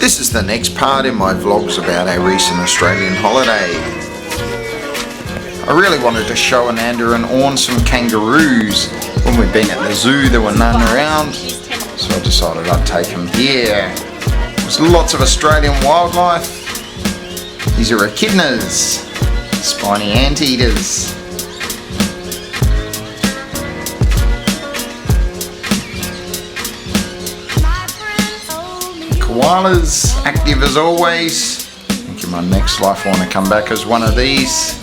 This is the next part in my vlogs about our recent Australian holiday. I really wanted to show Ananda and Orn some kangaroos. When we've been at the zoo there were none around, so I decided I'd take them here. There's lots of Australian wildlife. These are echidnas, spiny anteaters. Koalas, active as always. I think in my next life I want to come back as one of these.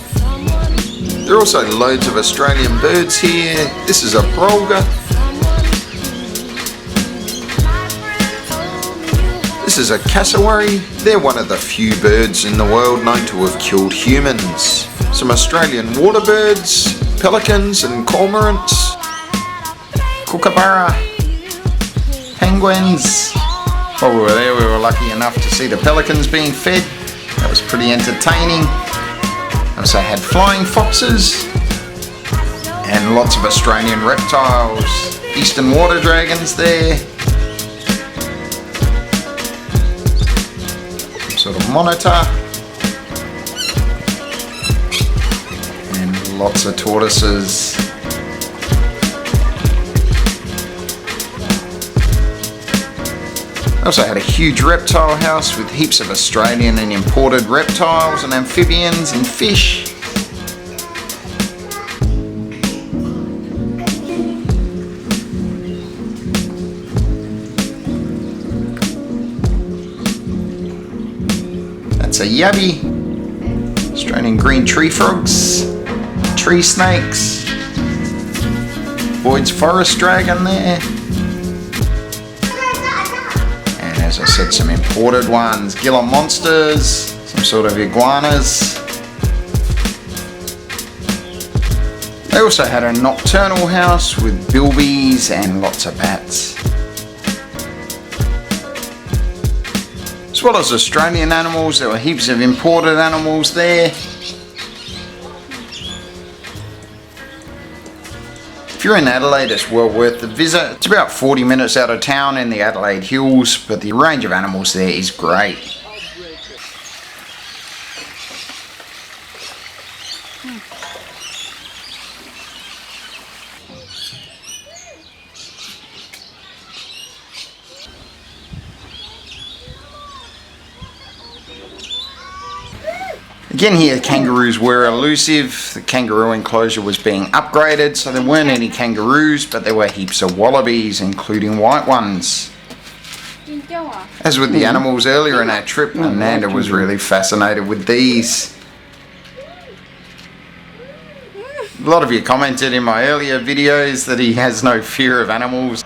There are also loads of Australian birds here. This is a brolga. This is a cassowary. They're one of the few birds in the world known to have killed humans. Some Australian water birds, pelicans and cormorants. Kookaburra, penguins. While we were there we were lucky enough to see the pelicans being fed. That was pretty entertaining. I also had flying foxes and lots of Australian reptiles. Eastern water dragons there. Some sort of monitor. And lots of tortoises. I also had a huge reptile house with heaps of Australian and imported reptiles and amphibians and fish. That's a yabby. Australian green tree frogs, tree snakes, Boyd's forest dragon there. As I said, some imported ones, Gila monsters, some sort of iguanas. They also had a nocturnal house with bilbies and lots of bats. As well as Australian animals, there were heaps of imported animals there. If you're in Adelaide, it's well worth the visit. It's about 40 minutes out of town in the Adelaide Hills, but the range of animals there is great. Again here, kangaroos were elusive. The kangaroo enclosure was being upgraded, so there weren't any kangaroos, but there were heaps of wallabies, including white ones. As with the animals earlier in our trip, Ananda was really fascinated with these. A lot of you commented in my earlier videos that he has no fear of animals.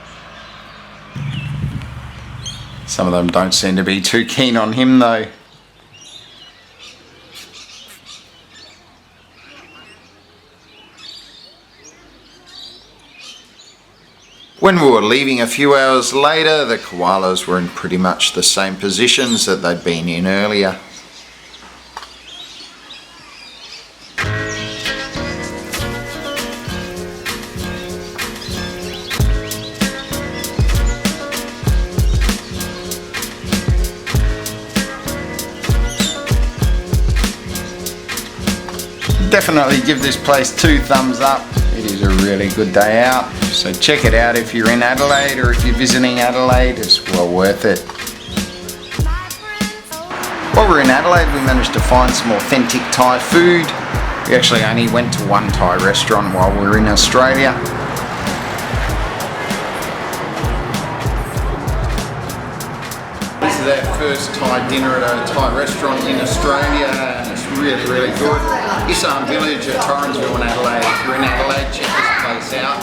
Some of them don't seem to be too keen on him though. When we were leaving a few hours later, the koalas were in pretty much the same positions that they'd been in earlier. Definitely give this place 2 thumbs up. It is a really good day out, so check it out if you're in Adelaide or if you're visiting Adelaide. It's well worth it. While we were in Adelaide we managed to find some authentic Thai food. We actually only went to one Thai restaurant while we were in Australia. This is our first Thai dinner at a Thai restaurant in Australia, and it's really, really good. Isaan village at Torrensville in Adelaide. If you're in Adelaide, check this place out.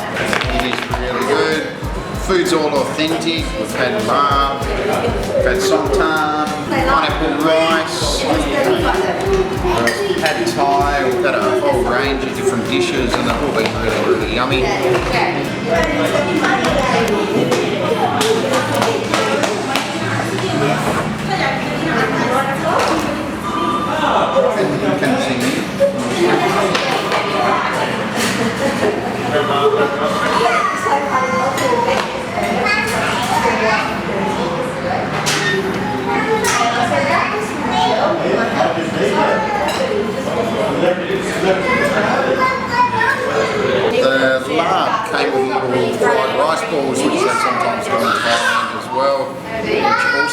It is really good. Food's all authentic. We've had barb, we've had somtam, pineapple rice, pad Thai. We've had a whole range of different dishes and they've all been really, really yummy.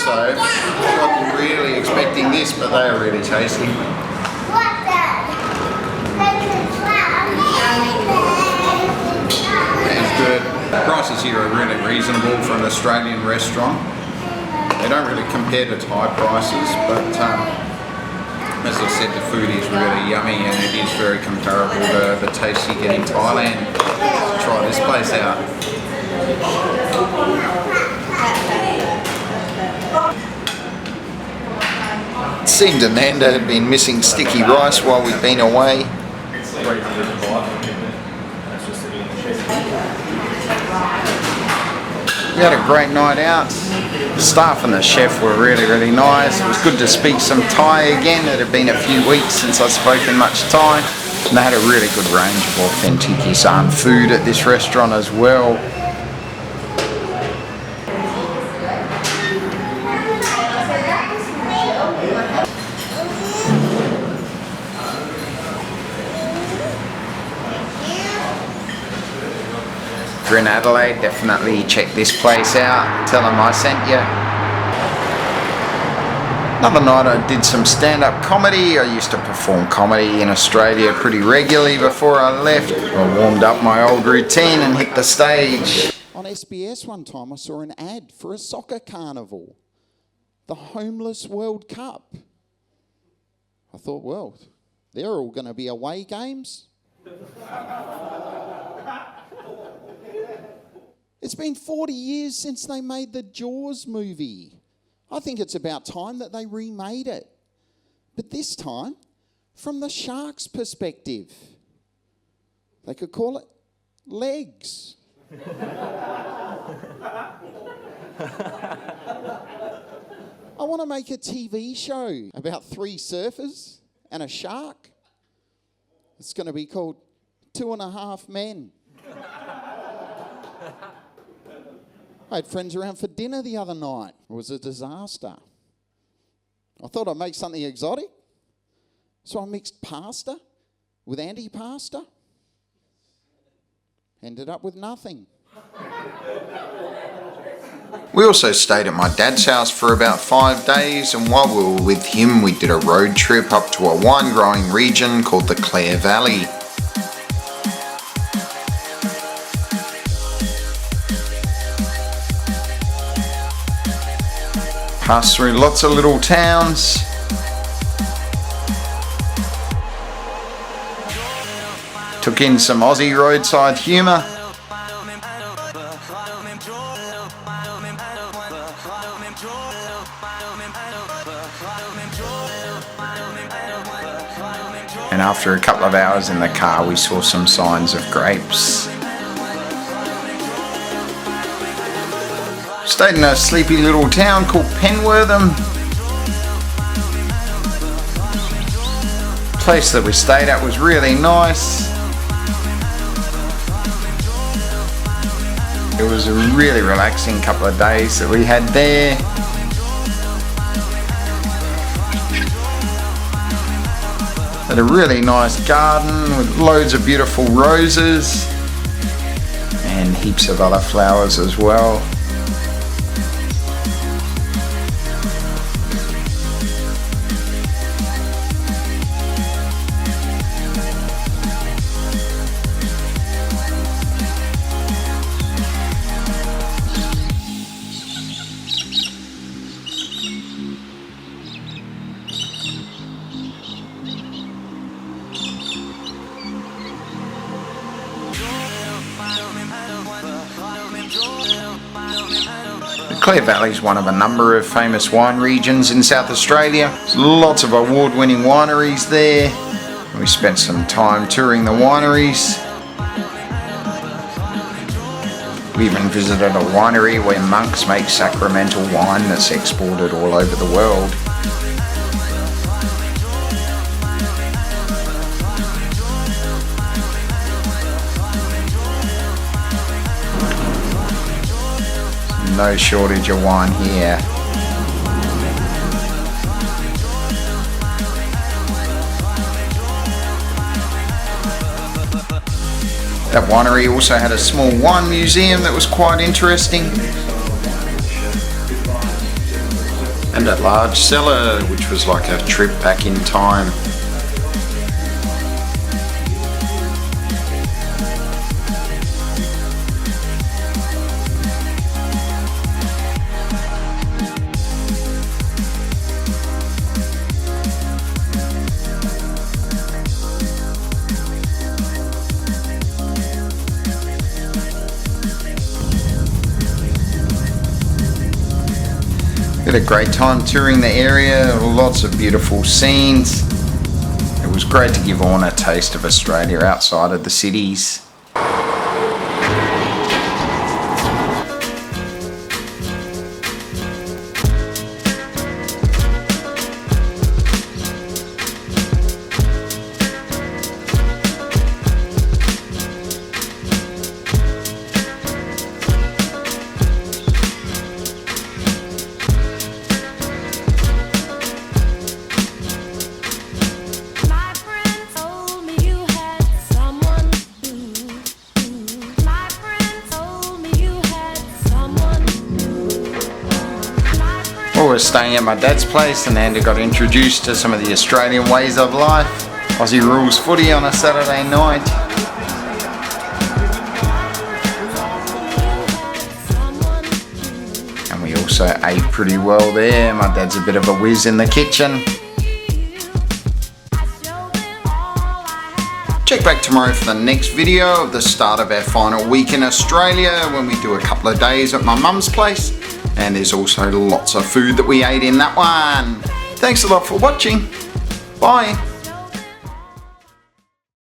so I wasn't really expecting this, but they are really tasty. It's good. The prices here are really reasonable for an Australian restaurant. They don't really compare to Thai prices, but as I said, the food is really yummy and it is very comparable to the taste you get in Thailand. So try this place out. It seemed Ananda had been missing sticky rice while we'd been away. We had a great night out. The staff and the chef were really, really nice. It was good to speak some Thai again. It had been a few weeks since I'd spoken much Thai. And they had a really good range of authentic Isaan food at this restaurant as well. If you're in Adelaide, definitely check this place out. Tell them I sent you. Another night I did some stand-up comedy. I used to perform comedy in Australia pretty regularly before I left. I warmed up my old routine and hit the stage. On SBS one time I saw an ad for a soccer carnival. The Homeless World Cup. I thought, well, they're all going to be away games. It's been 40 years since they made the Jaws movie. I think it's about time that they remade it. But this time, from the shark's perspective. They could call it Legs. I want to make a TV show about 3 surfers and a shark. It's going to be called 2.5 Men. I had friends around for dinner the other night. It was a disaster. I thought I'd make something exotic. So I mixed pasta with antipasta. Ended up with nothing. We also stayed at my dad's house for about 5 days, and while we were with him we did a road trip up to a wine growing region called the Clare Valley. Passed through lots of little towns. Took in some Aussie roadside humour. And after a couple of hours in the car we saw some signs of grapes. Stayed in a sleepy little town called Penwortham. The place that we stayed at was really nice. It was a really relaxing couple of days that we had there. Had a really nice garden with loads of beautiful roses and heaps of other flowers as well. The Clare Valley is one of a number of famous wine regions in South Australia. There's lots of award-winning wineries there. We spent some time touring the wineries. We even visited a winery where monks make sacramental wine that's exported all over the world. No shortage of wine here. That winery also had a small wine museum that was quite interesting. and a large cellar, which was like a trip back in time. Had a great time touring the area, lots of beautiful scenes. It was great to give Orne a taste of Australia outside of the cities. We were staying at my dad's place and Andy got introduced to some of the Australian ways of life. Aussie rules footy on a Saturday night. And we also ate pretty well there. My dad's a bit of a whiz in the kitchen. Check back tomorrow for the next video of the start of our final week in Australia when we do a couple of days at my mum's place. And there's also lots of food that we ate in that one. Thanks a lot for watching. Bye.